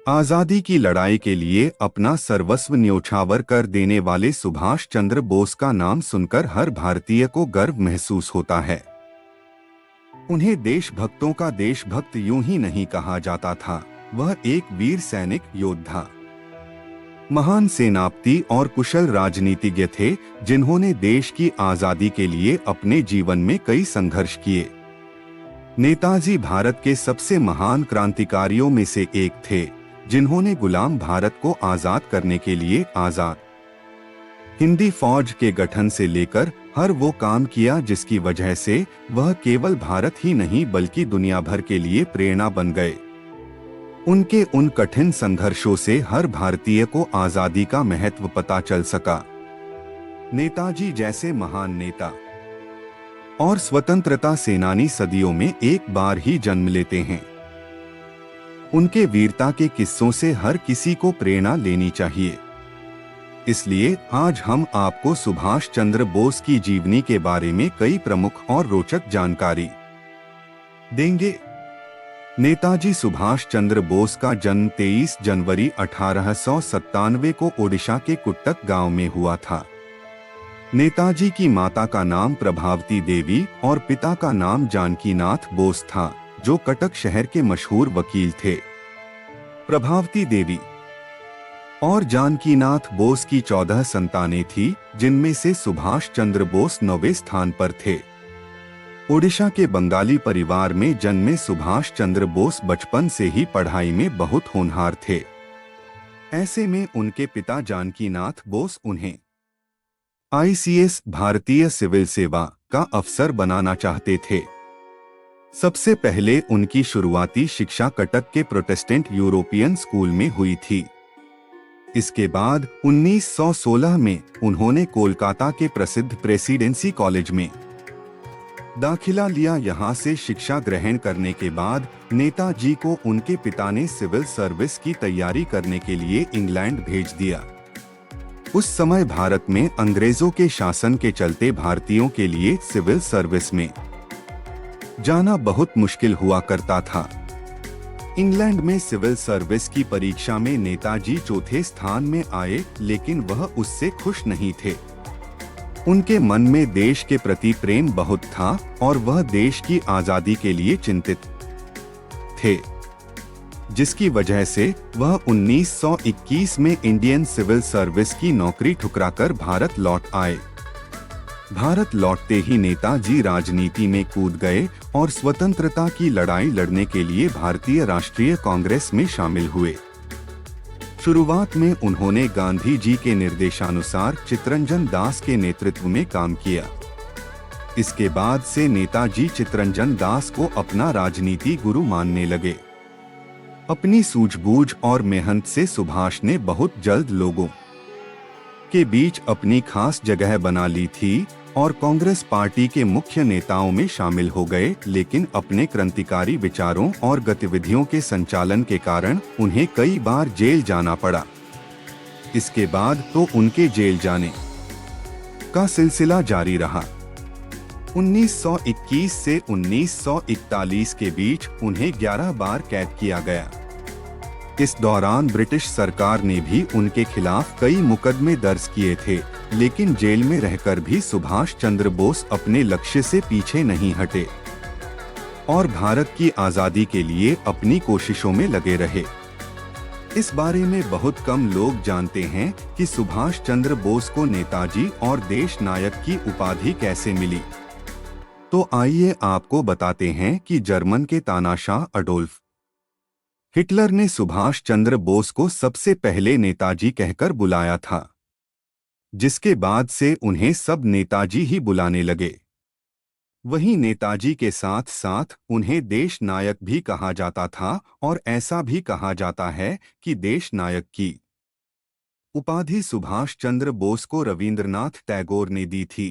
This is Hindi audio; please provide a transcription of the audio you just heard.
आज़ादी की लड़ाई के लिए अपना सर्वस्व न्योछावर कर देने वाले सुभाष चंद्र बोस का नाम सुनकर हर भारतीय को गर्व महसूस होता है। उन्हें देशभक्तों का देशभक्त यूं ही नहीं कहा जाता था, वह एक वीर सैनिक योद्धा, महान सेनापति और कुशल राजनीतिज्ञ थे, जिन्होंने देश की आज़ादी के लिए अपने जीवन में कई संघर्ष किए। नेताजी भारत के सबसे महान क्रांतिकारियों में से एक थे, जिन्होंने गुलाम भारत को आजाद करने के लिए आजाद हिंदी फौज के गठन से लेकर हर वो काम किया जिसकी वजह से वह केवल भारत ही नहीं बल्कि दुनिया भर के लिए प्रेरणा बन गए। उनके उन कठिन संघर्षों से हर भारतीय को आजादी का महत्व पता चल सका। नेताजी जैसे महान नेता और स्वतंत्रता सेनानी सदियों में एक बार ही जन्म लेते हैं। उनके वीरता के किस्सों से हर किसी को प्रेरणा लेनी चाहिए। इसलिए आज हम आपको सुभाष चंद्र बोस की जीवनी के बारे में कई प्रमुख और रोचक जानकारी देंगे। नेताजी सुभाष चंद्र बोस का जन्म 23 जनवरी 1897 को ओडिशा के कुट्टक गांव में हुआ था। नेताजी की माता का नाम प्रभावती देवी और पिता का नाम जानकीनाथ बोस था, जो कटक शहर के मशहूर वकील थे। प्रभावती देवी और जानकीनाथ बोस की 14 संतानें थीं, जिनमें से सुभाष चंद्र बोस 9वें स्थान पर थे। ओडिशा के बंगाली परिवार में जन्मे सुभाष चंद्र बोस बचपन से ही पढ़ाई में बहुत होनहार थे। ऐसे में उनके पिता जानकीनाथ बोस उन्हें ICS भारतीय सिविल सेवा का अफसर बनाना चाहते थे। सबसे पहले उनकी शुरुआती शिक्षा कटक के प्रोटेस्टेंट यूरोपियन स्कूल में हुई थी। इसके बाद 1916 में उन्होंने कोलकाता के प्रसिद्ध प्रेसिडेंसी कॉलेज में दाखिला लिया। यहाँ से शिक्षा ग्रहण करने के बाद नेताजी को उनके पिता ने सिविल सर्विस की तैयारी करने के लिए इंग्लैंड भेज दिया। उस समय भारत में अंग्रेजों के शासन के चलते भारतीयों के लिए सिविल सर्विस में जाना बहुत मुश्किल हुआ करता था। इंग्लैंड में सिविल सर्विस की परीक्षा में नेताजी चौथे स्थान में आए, लेकिन वह उससे खुश नहीं थे। उनके मन में देश के प्रति प्रेम बहुत था और वह देश की आजादी के लिए चिंतित थे, जिसकी वजह से वह 1921 में इंडियन सिविल सर्विस की नौकरी ठुकराकर भारत लौट आए। भारत लौटते ही नेताजी राजनीति में कूद गए और स्वतंत्रता की लड़ाई लड़ने के लिए भारतीय राष्ट्रीय कांग्रेस में शामिल हुए। शुरुआत में उन्होंने गांधी जी के निर्देशानुसार चित्तरंजन दास के नेतृत्व में काम किया। इसके बाद से नेताजी चित्तरंजन दास को अपना राजनीति गुरु मानने लगे। अपनी सूझबूझ और मेहनत से सुभाष ने बहुत जल्द लोगों के बीच अपनी खास जगह बना ली थी और कांग्रेस पार्टी के मुख्य नेताओं में शामिल हो गए, लेकिन अपने क्रांतिकारी विचारों और गतिविधियों के संचालन के कारण उन्हें कई बार जेल जाना पड़ा। इसके बाद तो उनके जेल जाने का सिलसिला जारी रहा। 1921 से 1941 के बीच उन्हें 11 बार कैद किया गया। इस दौरान ब्रिटिश सरकार ने भी उनके खिलाफ कई मुकदमे दर्ज किए थे, लेकिन जेल में रहकर भी सुभाष चंद्र बोस अपने लक्ष्य से पीछे नहीं हटे और भारत की आजादी के लिए अपनी कोशिशों में लगे रहे। इस बारे में बहुत कम लोग जानते हैं कि सुभाष चंद्र बोस को नेताजी और देश नायक की उपाधि कैसे मिली। तो आइए आपको बताते हैं कि जर्मन के तानाशाह अडोल्फ हिटलर ने सुभाष चंद्र बोस को सबसे पहले नेताजी कहकर बुलाया था, जिसके बाद से उन्हें सब नेताजी ही बुलाने लगे। वहीं नेताजी के साथ साथ उन्हें देश नायक भी कहा जाता था और ऐसा भी कहा जाता है कि देश नायक की उपाधि सुभाष चंद्र बोस को रविंद्रनाथ टैगोर ने दी थी।